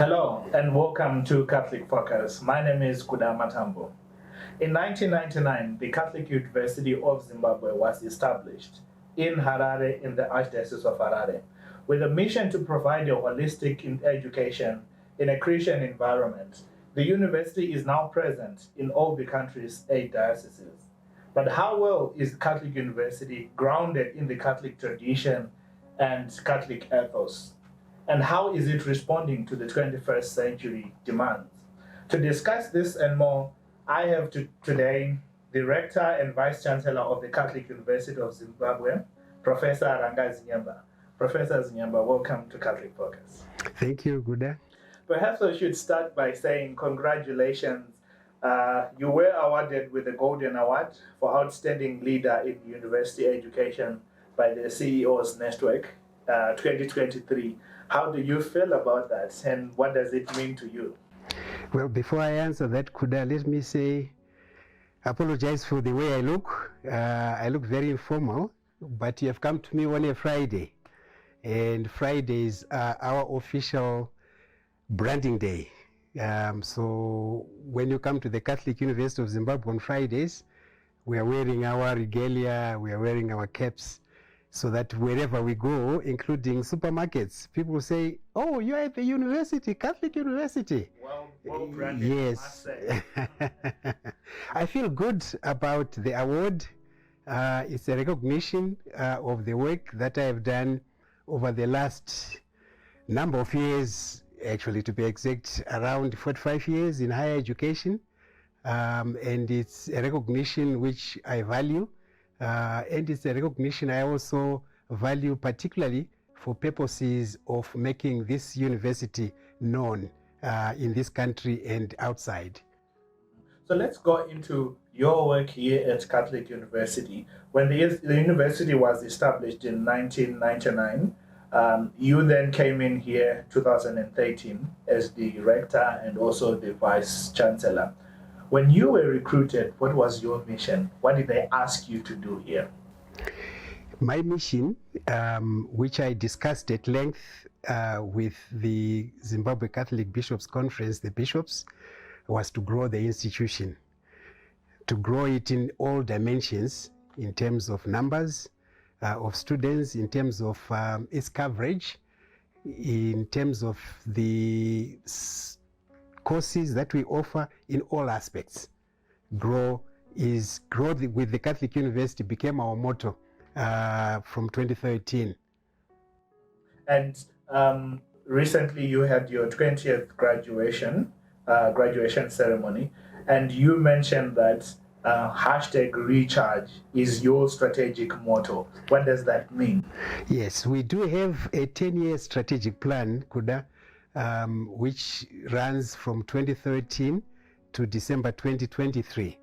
Hello and welcome to Catholic Focus. My name is Kuda Matambo. In 1999, the Catholic University of Zimbabwe was established in Harare, in the Archdiocese of Harare, with a mission to provide a holistic education in a Christian environment. The university is now present in all the country's 8 dioceses. But how well is the Catholic University grounded in the Catholic tradition and Catholic ethos? And how is it responding to the 21st century demands? To discuss this and more, I have today the Rector and Vice Chancellor of the Catholic University of Zimbabwe, Professor Ranga Zinyemba. Professor Zinyemba, welcome to Catholic Focus. Thank you, Guda. Perhaps I should start by saying congratulations. You were awarded with the Golden Award for Outstanding Leader in University Education by the CEO's Network 2023. How do you feel about that, and what does it mean to you? Well, before I answer that, Kuda, let me say, apologize for the way I look. I look very informal, but you have come to me on a Friday, and Fridays are our official branding day. So when you come to the Catholic University of Zimbabwe on Fridays, we are wearing our regalia, we are wearing our caps, so that wherever we go, including supermarkets, people say, "Oh, you are at the university, Catholic University." Well branded, yes. I feel good about the award. It's a recognition of the work that I have done over the last number of years, actually to be exact, around 45 years in higher education. And it's a recognition which I value. And it's a recognition I also value, particularly for purposes of making this university known in this country and outside. So let's go into your work here at Catholic University. When the university was established in 1999, you then came in here 2013 as the Rector and also the Vice Chancellor. When you were recruited, what was your mission? What did they ask you to do here? My mission, which I discussed at length with the Zimbabwe Catholic Bishops' Conference, the bishops, was to grow the institution, to grow it in all dimensions, in terms of numbers of students, in terms of its coverage, in terms of the courses that we offer in all aspects. Growth with the Catholic University became our motto from 2013. And recently you had your 20th graduation ceremony, and you mentioned that #recharge is your strategic motto. What does that mean? Yes, we do have a 10-year strategic plan, Kuda, which runs from 2013 to December 2023.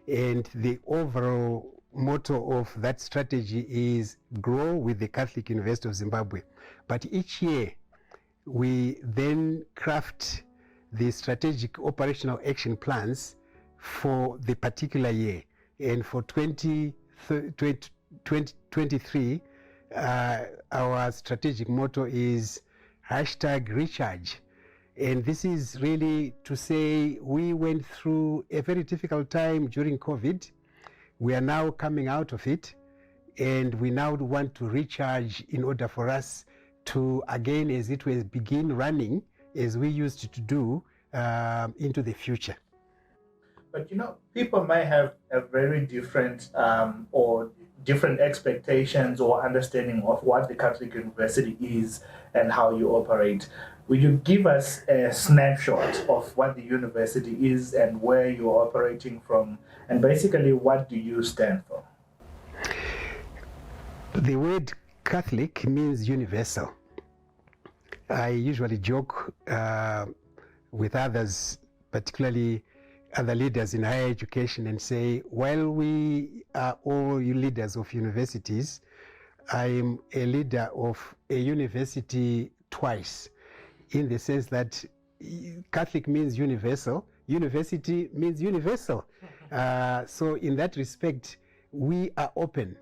And the overall motto of that strategy is grow with the Catholic University of Zimbabwe. But each year, we then craft the strategic operational action plans for the particular year. And for 2023, our strategic motto is #recharge. And this is really to say we went through a very difficult time during COVID. We are now coming out of it, and we now want to recharge in order for us to, again, as it were, begin running as we used to do into the future. But people may have a very different or different expectations or understanding of what the Catholic University is and how you operate. Will you give us a snapshot of what the university is and where you're operating from, and basically what do you stand for? The word Catholic means universal. I usually joke with others, particularly other leaders in higher education, and say, while we are all leaders of universities, I am a leader of a university twice, in the sense that Catholic means universal, university means universal. So in that respect, we are open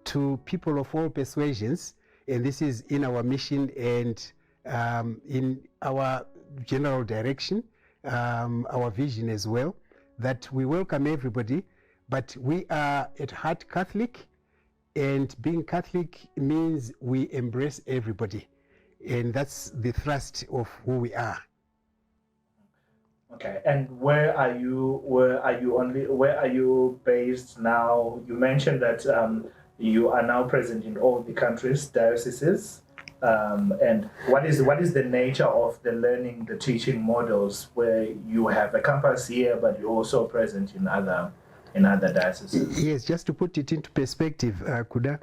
to people of all persuasions, and this is in our mission and in our general direction, our vision as well, that we welcome everybody, but we are at heart Catholic, and being Catholic means we embrace everybody, and that's the thrust of who we are. Okay, and where are you based now? You mentioned that you are now present in all the countries, dioceses. And what is the nature of the learning, the teaching models, where you have a campus here, but you're also present in other dioceses? Yes, just to put it into perspective, Kuda,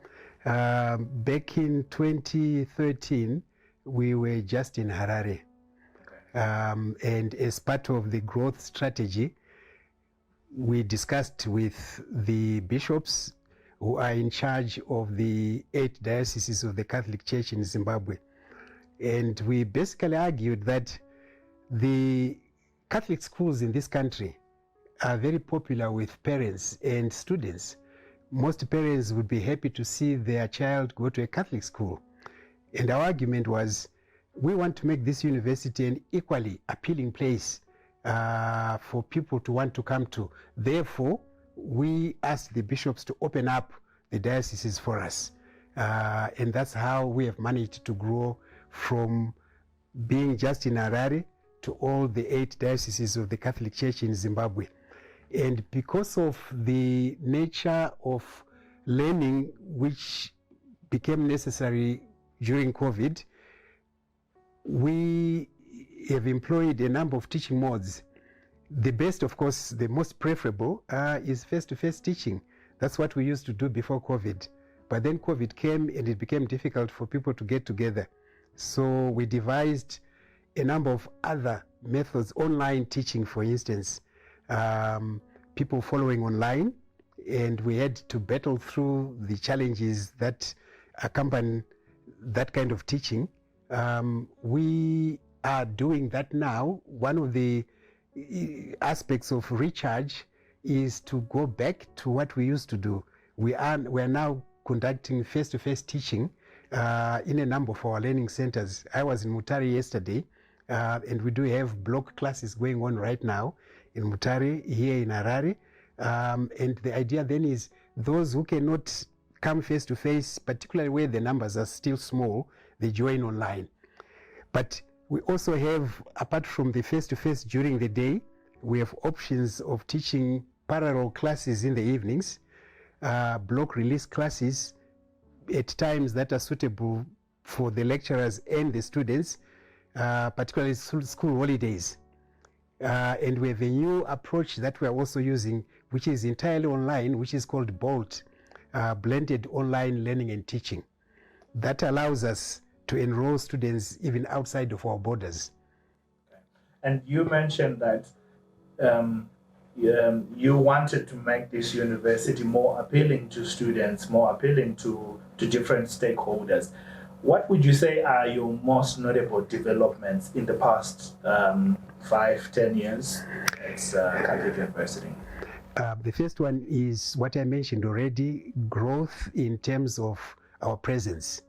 back in 2013, we were just in Harare. And as part of the growth strategy, we discussed with the bishops who are in charge of the 8 dioceses of the Catholic Church in Zimbabwe. And we basically argued that the Catholic schools in this country are very popular with parents and students. Most parents would be happy to see their child go to a Catholic school. And our argument was, we want to make this university an equally appealing place for people to want to come to. Therefore, we asked the bishops to open up the dioceses for us. And that's how we have managed to grow from being just in Harare to all the 8 dioceses of the Catholic Church in Zimbabwe. And because of the nature of learning which became necessary during COVID, we have employed a number of teaching modes. The best, of course, the most preferable is face-to-face teaching. That's what we used to do before COVID. But then COVID came and it became difficult for people to get together. So we devised a number of other methods, online teaching, for instance, people following online, and we had to battle through the challenges that accompany that kind of teaching. We are doing that now. One of the aspects of recharge is to go back to what we used to do. We are now conducting face-to-face teaching in a number of our learning centers. I was in Mutare yesterday, and we do have block classes going on right now in Mutare, here in Harare. And the idea then is those who cannot come face-to-face, particularly where the numbers are still small, they join online. But we also have, apart from the face-to-face during the day, we have options of teaching parallel classes in the evenings, block release classes at times that are suitable for the lecturers and the students, particularly school holidays. And we have a new approach that we are also using, which is entirely online, which is called BOLT, Blended Online Learning and Teaching. That allows us to enroll students even outside of our borders. And you mentioned that you wanted to make this university more appealing to students, more appealing to different stakeholders. What would you say are your most notable developments in the past 5-10 years at Catholic University? The first one is what I mentioned already, growth in terms of our presence.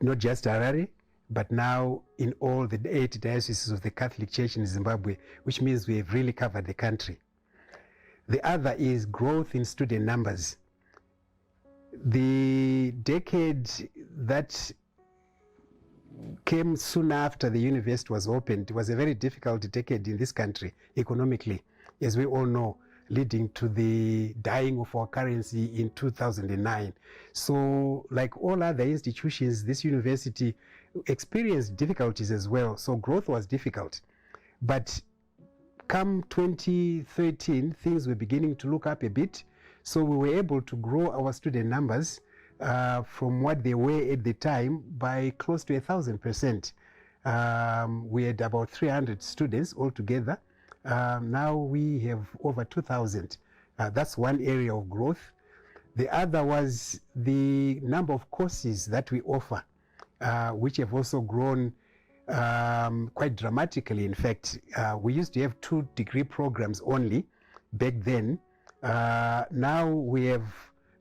Not just Harare, but now in all the 8 dioceses of the Catholic Church in Zimbabwe, which means we have really covered the country. The other is growth in student numbers. The decade that came soon after the university was opened was a very difficult decade in this country economically, as we all know, leading to the dying of our currency in 2009. So like all other institutions, this university experienced difficulties as well. So growth was difficult. But come 2013, things were beginning to look up a bit. So we were able to grow our student numbers from what they were at the time by close to 1,000%. We had about 300 students altogether. Now we have over 2,000. That's one area of growth. The other was the number of courses that we offer, which have also grown quite dramatically. In fact, we used to have 2 degree programs only back then. Now we have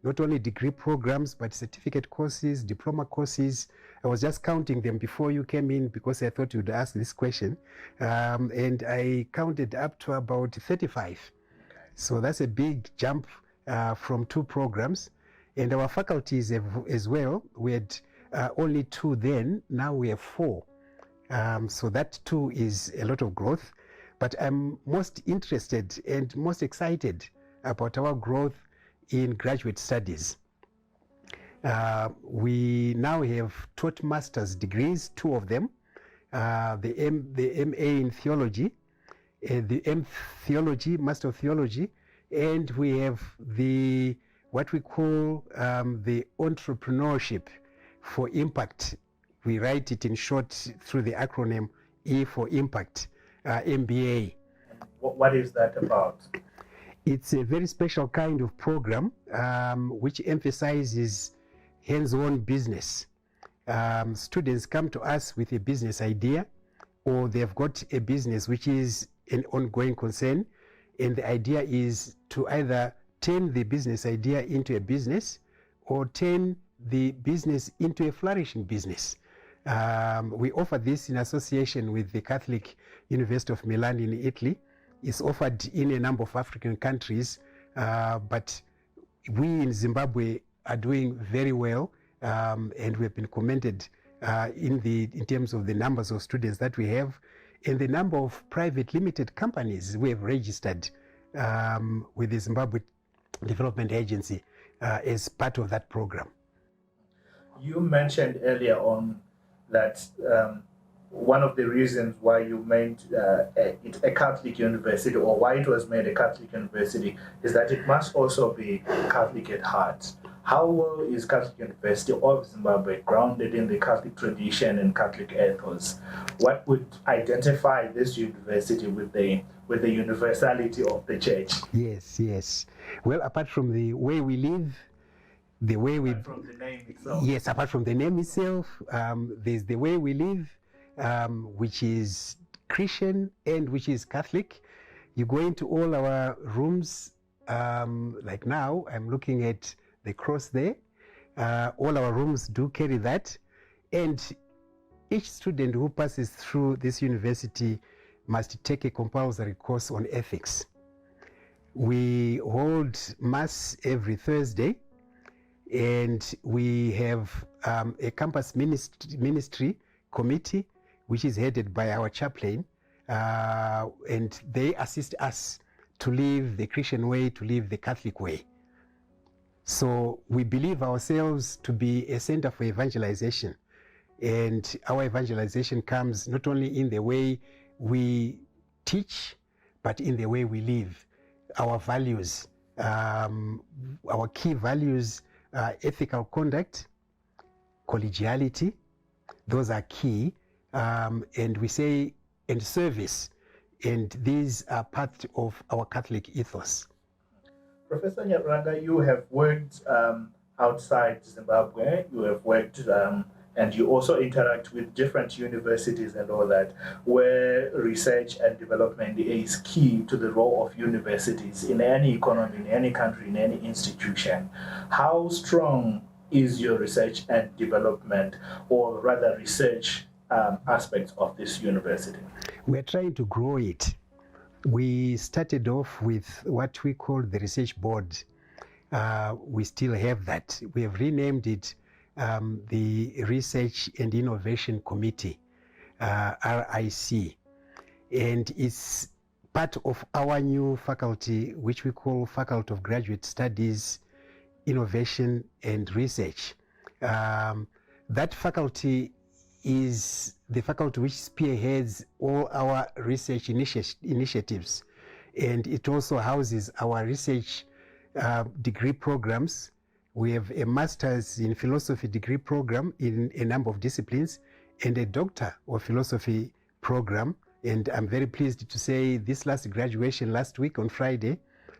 not only degree programs, but certificate courses, diploma courses. I was just counting them before you came in because I thought you'd ask this question. And I counted up to about 35. Okay. So that's a big jump from 2 programs. And our faculties have, as well, we had only 2 then, now we have 4. So that too is a lot of growth. But I'm most interested and most excited about our growth in graduate studies. We now have taught master's degrees, 2 of them, the MA in theology, the M theology, Master of Theology, and we have the what we call the entrepreneurship for impact. We write it in short through the acronym E for Impact, MBA. What is that about? It's a very special kind of program which emphasizes hands-on business. Students come to us with a business idea, or they've got a business which is an ongoing concern, and the idea is to either turn the business idea into a business or turn the business into a flourishing business. We offer this in association with the Catholic University of Milan in Italy. It's offered in a number of African countries, but we in Zimbabwe are doing very well, and we've been commended in terms of the numbers of students that we have and the number of private limited companies we have registered with the Zimbabwe Development Agency as part of that program. You mentioned earlier on that one of the reasons why you made it a Catholic university, or why it was made a Catholic university, is that it must also be Catholic at heart. How well is Catholic University of Zimbabwe grounded in the Catholic tradition and Catholic ethos? What would identify this university with the universality of the church? Yes. Well, apart from the way we live, the way we... Apart from the name itself. Yes, apart from the name itself, there's the way we live, which is Christian and which is Catholic. You go into all our rooms, like now, I'm looking at the cross there. All our rooms do carry that. And each student who passes through this university must take a compulsory course on ethics. We hold Mass every Thursday, and we have a campus ministry committee, which is headed by our chaplain, and they assist us to live the Christian way, to live the Catholic way. So we believe ourselves to be a center for evangelization, and our evangelization comes not only in the way we teach, but in the way we live. Our values, our key values, ethical conduct, collegiality, those are key, and we say, and service, and these are part of our Catholic ethos. Professor Ranga, you have worked outside Zimbabwe, you have worked and you also interact with different universities and all that, where research and development is key to the role of universities in any economy, in any country, in any institution. How strong is your research and development, or rather research aspects of this university? We're trying to grow it. We started off with what we call the research board. We still have that. We have renamed it the Research and Innovation Committee, RIC. And it's part of our new faculty, which we call Faculty of Graduate Studies, Innovation and Research. That faculty is the faculty which spearheads all our research initiatives, and it also houses our research degree programs. We have a master's in philosophy degree program in a number of disciplines, and a doctor of philosophy program. And I'm very pleased to say this last graduation, last week on Friday,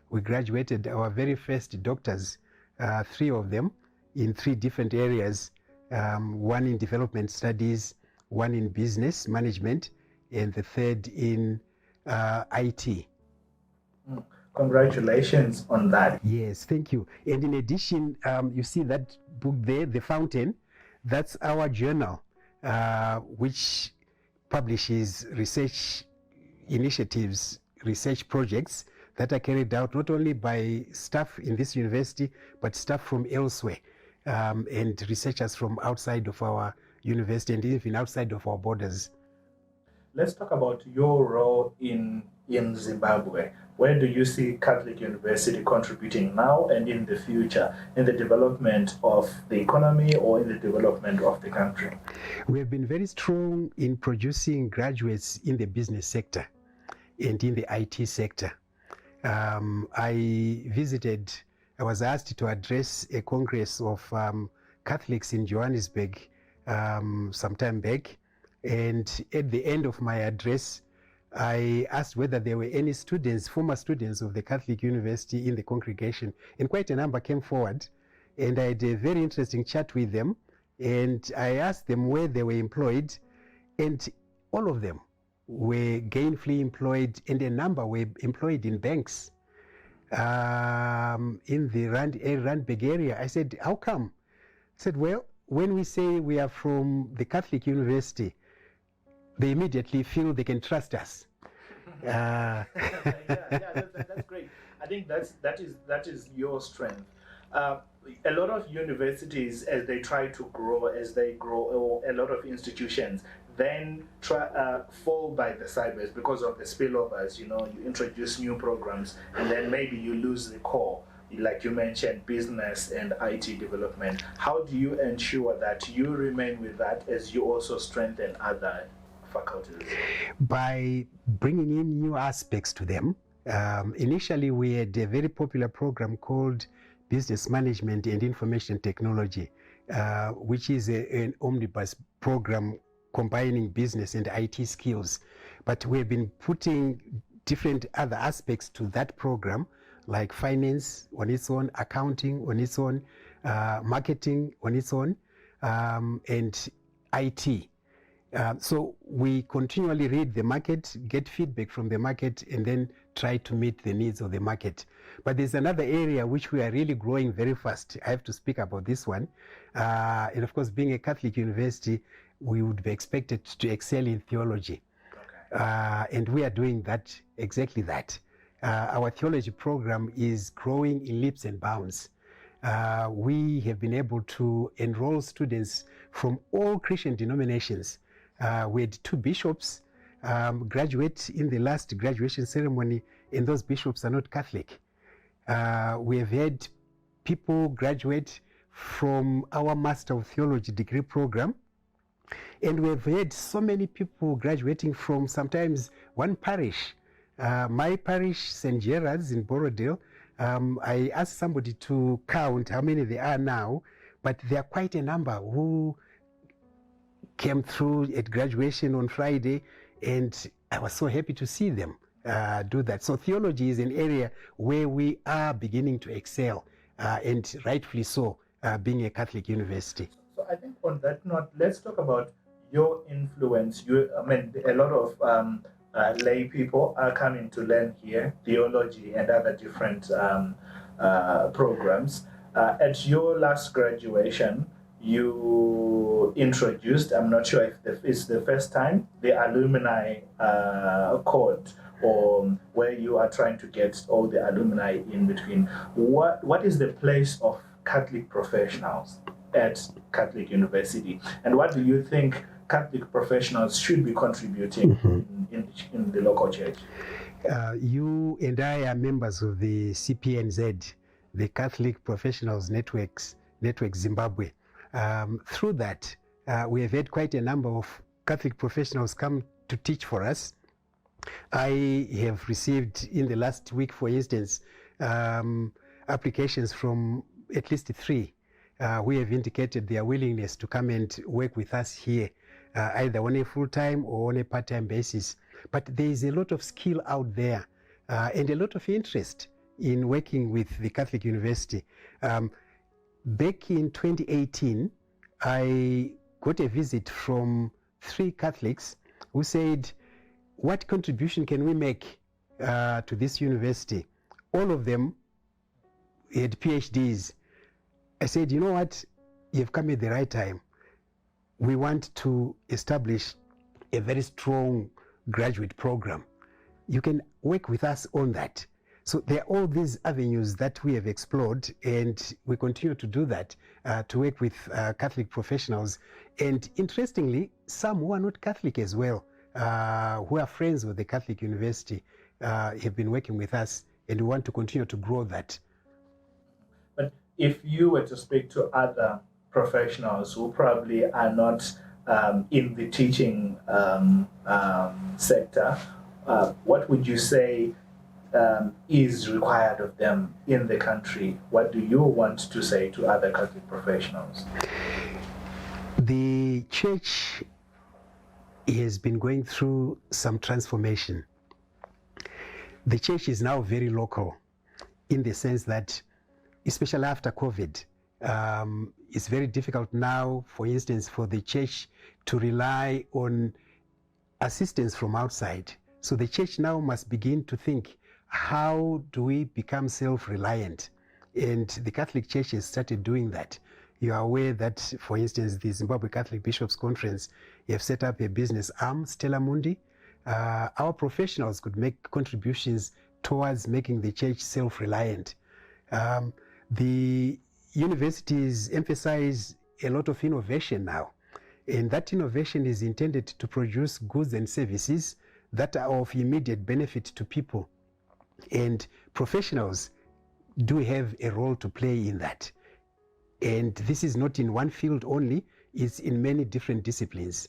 we graduated our very first doctors, 3 of them in 3 different areas. One in development studies, one in business management, and the third in IT. Congratulations on that. Yes, thank you. And in addition, you see that book there, The Fountain, that's our journal, which publishes research initiatives, research projects that are carried out not only by staff in this university, but staff from elsewhere, and researchers from outside of our university and even outside of our borders. Let's talk about your role in Zimbabwe. Where do you see Catholic University contributing now and in the future in the development of the economy or in the development of the country? We have been very strong in producing graduates in the business sector and in the IT sector. I was asked to address a congress of Catholics in Johannesburg some time back. And at the end of my address, I asked whether there were any students, former students of the Catholic University in the congregation. And quite a number came forward. And I had a very interesting chat with them. And I asked them where they were employed. And all of them were gainfully employed, and a number were employed in banks in the Randburg area. I said, how come? I said, well, when we say we are from the Catholic University, they immediately feel they can trust us. That's great. I think that is your strength. A lot of universities, as they try to grow, or a lot of institutions, then fall by the sideways because of the spillovers. You introduce new programs, and then maybe you lose the core. Like you mentioned, business and IT development. How do you ensure that you remain with that as you also strengthen other faculties? By bringing in new aspects to them. Initially, we had a very popular program called Business Management and Information Technology, which is an omnibus program combining business and IT skills. But we've been putting different other aspects to that program, like finance on its own, accounting on its own, marketing on its own, and IT. So we continually read the market, get feedback from the market, and then try to meet the needs of the market. But there's another area which we are really growing very fast. I have to speak about this one. And of course, being a Catholic university, we would be expected to excel in theology. Okay. And we are doing that, exactly that. Our theology program is growing in leaps and bounds. We have been able to enroll students from all Christian denominations. We had 2 bishops graduate in the last graduation ceremony, and those bishops are not Catholic. We have had people graduate from our Master of Theology degree program, and we've had so many people graduating from sometimes one parish. My parish, St. Gerard's in Borrowdale, I asked somebody to count how many there are now, but there are quite a number who came through at graduation on Friday, and I was so happy to see them do that. So theology is an area where we are beginning to excel, and rightfully so, being a Catholic university. So I think on that note, let's talk about your influence. A lot of lay people are coming to learn here, theology and other different programs. At your last graduation, you introduced, I'm not sure if it's the first time, the alumni code, or where you are trying to get all the alumni in between. What is the place of Catholic professionals at Catholic University, and what do you think Catholic professionals should be contributing in the local church? You and I are members of the CPNZ, the Catholic Professionals Network Zimbabwe. Through that, we have had quite a number of Catholic professionals come to teach for us. I have received in the last week, for instance, applications from at least 3 who have indicated their willingness to come and work with us here, either on a full-time or on a part-time basis. But there is a lot of skill out there and a lot of interest in working with the Catholic University. Back in 2018, I got a visit from 3 Catholics who said, what contribution can we make to this university? all of them had PhDs. I said, you know what, you've come at the right time. We want to establish a very strong graduate program. You can work with us on that. So there are all these avenues that we have explored, and we continue to do that, to work with Catholic professionals. And interestingly, some who are not Catholic as well, who are friends with the Catholic University, have been working with us, and we want to continue to grow that. But if you were to speak to other professionals who probably are not in the teaching sector, what would you say is required of them in the country? What do you want to say to other Catholic professionals? The church has been going through some transformation. The church is now very local, in the sense that, especially after COVID, it's very difficult now, for instance, for the church to rely on assistance from outside. So the church now must begin to think, how do we become self-reliant? And the Catholic Church has started doing that. You are aware that, for instance, the Zimbabwe Catholic Bishops' Conference have set up a business arm, Stella Mundi. Our professionals could make contributions towards making the church self-reliant. The universities emphasize a lot of innovation now, and that innovation is intended to produce goods and services that are of immediate benefit to people. And professionals do have a role to play in that. And this is not in one field only, it's in many different disciplines.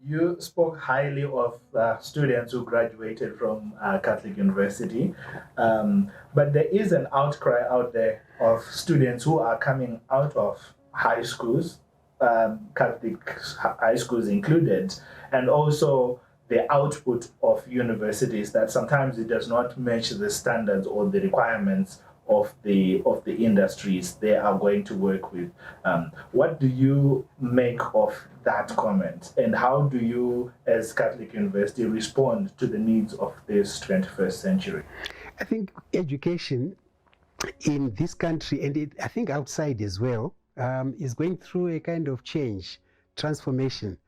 You spoke highly of students who graduated from Catholic University, but there is an outcry out there of students who are coming out of high schools, Catholic high schools included, and also the output of universities, that sometimes it does not match the standards or the requirements of the industries they are going to work with. What do you make of that comment, and how do you, as Catholic University, respond to the needs of this 21st century? I think education in this country, and I think outside as well, is going through a kind of change, transformation.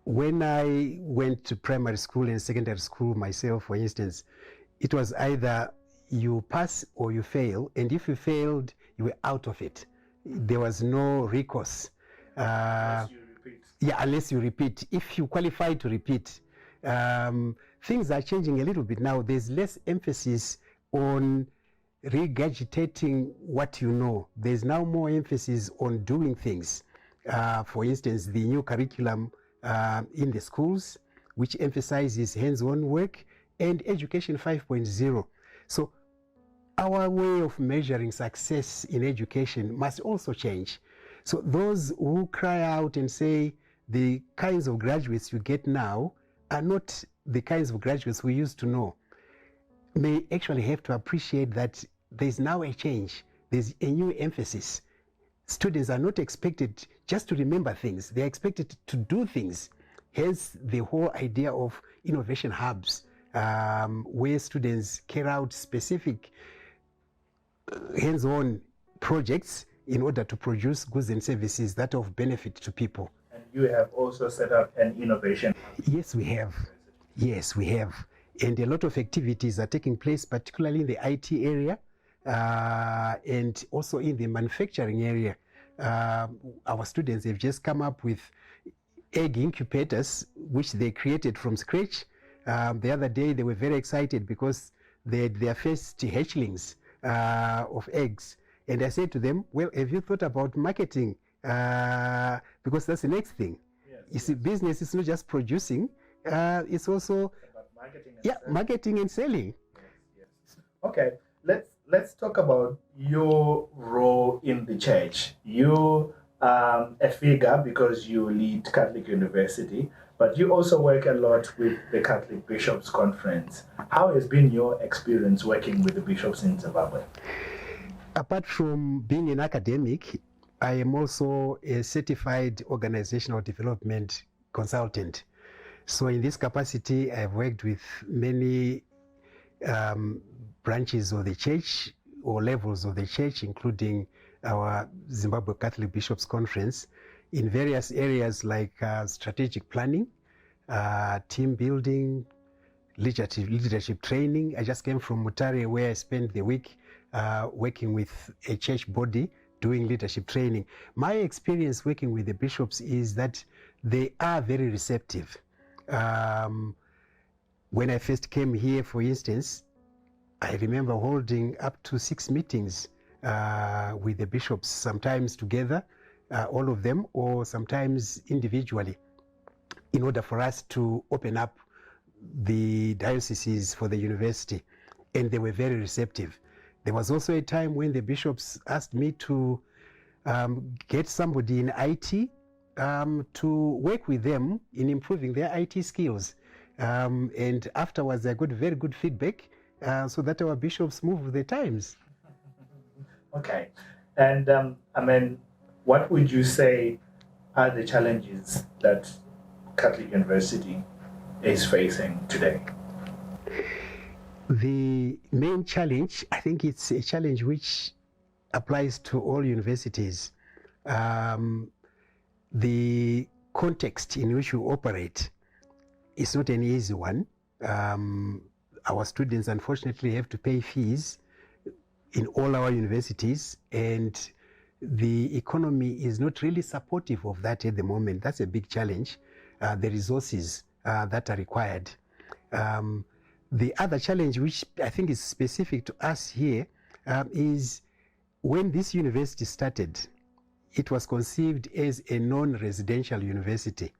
When I went to primary school and secondary school myself, for instance, it was either you pass or you fail, and if you failed, you were out of it. There was no recourse. Unless you repeat. Yeah, unless you repeat. If you qualify to repeat, things are changing a little bit now. There's less emphasis on regurgitating what you know. There's now more emphasis on doing things. For instance, the new curriculum in the schools, which emphasizes hands-on work, and Education 5.0. So our way of measuring success in education must also change. So those who cry out and say the kinds of graduates you get now are not the kinds of graduates we used to know, may actually have to appreciate that there's now a change. There's a new emphasis. Students are not expected just to remember things. They're expected to do things. Hence the whole idea of innovation hubs, where students carry out specific hands-on projects in order to produce goods and services that are of benefit to people. And you have also set up an innovation hub. Yes, we have. Yes, we have. And a lot of activities are taking place, particularly in the IT area, and also in the manufacturing area. Our students have just come up with egg incubators, which they created from scratch. The other day, they were very excited because they had their first hatchlings of eggs. And I said to them, well, have you thought about marketing? Because that's the next thing. Yes, you see, business is not just producing, it's also about marketing and selling. Marketing and selling. Yes. Okay, let's talk about your role in the church. You a figure because you lead Catholic University, but you also work a lot with the Catholic Bishops' Conference. How has been your experience working with the bishops in Zimbabwe? Apart from being an academic, I am also a certified organizational development consultant. So in this capacity, I've worked with many branches of the church or levels of the church, including our Zimbabwe Catholic Bishops' Conference, in various areas like strategic planning, team building, leadership training. I just came from Mutare, where I spent the week working with a church body doing leadership training. My experience working with the bishops is that they are very receptive. When I first came here, for instance, I remember holding up to 6 meetings with the bishops, sometimes together, all of them, or sometimes individually, in order for us to open up the dioceses for the university. And they were very receptive. There was also a time when the bishops asked me to get somebody in IT to work with them in improving their IT skills. And afterwards, I got very good feedback so that our bishops move with the times. Okay. And I mean, what would you say are the challenges that Catholic University is facing today? The main challenge, I think it's a challenge which applies to all universities. The context in which we operate is not an easy one. Our students, unfortunately, have to pay fees in all our universities, and the economy is not really supportive of that at the moment. That's a big challenge, the resources that are required. The other challenge, which I think is specific to us here, is when this university started, it was conceived as a non-residential university.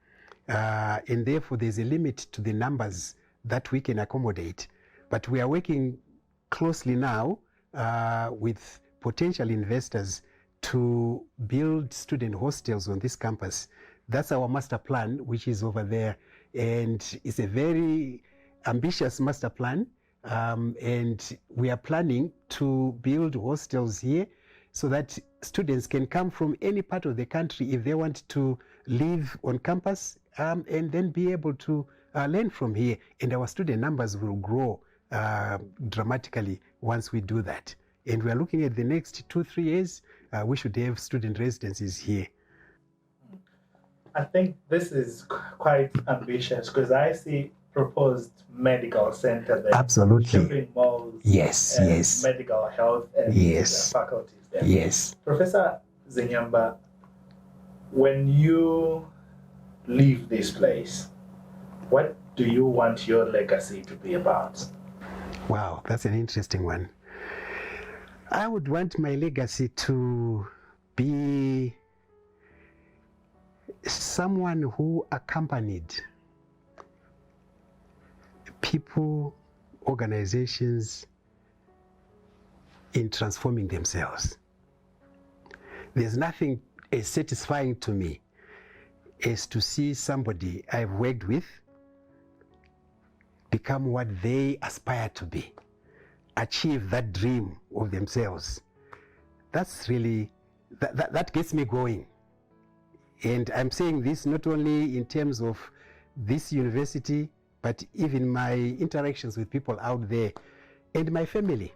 And therefore, there's a limit to the numbers that we can accommodate. But we are working closely now with potential investors to build student hostels on this campus. That's our master plan, which is over there. And it's a very ambitious master plan, and we are planning to build hostels here so that students can come from any part of the country if they want to live on campus, and then be able to learn from here. And our student numbers will grow dramatically once we do that. And we are looking at the next 2-3 years, we should have student residencies here. I think this is quite ambitious because I see proposed medical center there. Absolutely. Shopping malls. Yes, yes. Medical health and yes. faculties there. Yes. Professor Zinyemba, when you leave this place, what do you want your legacy to be about? Wow, that's an interesting one. I would want my legacy to be someone who accompanied people, organizations in transforming themselves. There's nothing as satisfying to me as to see somebody I've worked with become what they aspire to be, achieve that dream of themselves. That's really, that gets me going. And I'm saying this not only in terms of this university, but even my interactions with people out there and my family.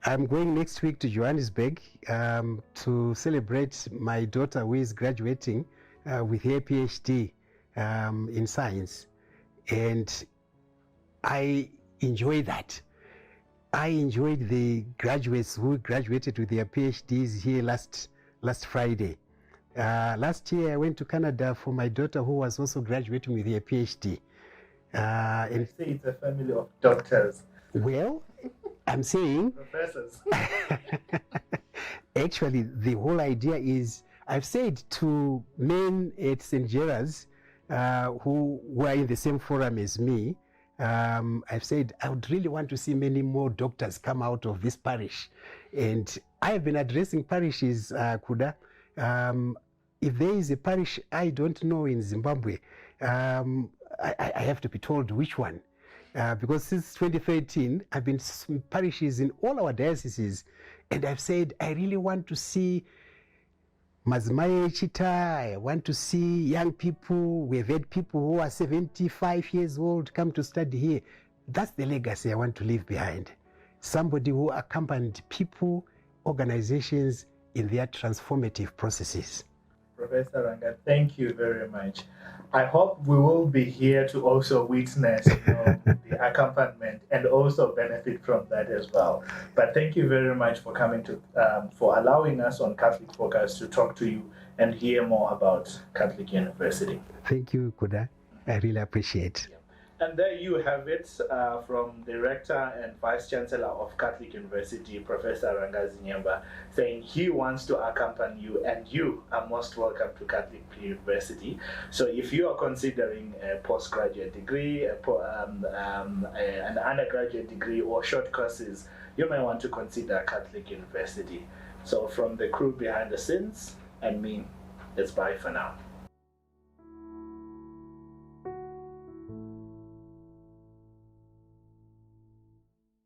I'm going next week to Johannesburg to celebrate my daughter who is graduating with her PhD in science. And I enjoy that. I enjoyed the graduates who graduated with their PhDs here last Friday. Last year I went to Canada for my daughter who was also graduating with her PhD. And I say it's a family of doctors. Well, I'm saying professors. Actually, the whole idea is, I've said to men at St. Gerard's who were in the same forum as me, I've said I would really want to see many more doctors come out of this parish. And I've been addressing parishes, Kuda. If there is a parish I don't know in Zimbabwe, I have to be told which one. Because since 2013, I've been parishes in all our dioceses, and I've said I really want to see Mazimaye Chita, I want to see young people. We've had people who are 75 years old come to study here. that's the legacy I want to leave behind. Somebody who accompanied people, organizations in their transformative processes. Professor Ranga, thank you very much. I hope we will be here to also witness the accompaniment and also benefit from that as well. But thank you very much for coming to, for allowing us on Catholic Focus to talk to you and hear more about Catholic University. Thank you, Kuda. I really appreciate it. And there you have it from the Rector and Vice Chancellor of Catholic University, Professor Ranga Zinyemba, saying he wants to accompany you and you are most welcome to Catholic University. So if you are considering a postgraduate degree, an undergraduate degree or short courses, you may want to consider Catholic University. So from the crew behind the scenes and me, it's bye for now.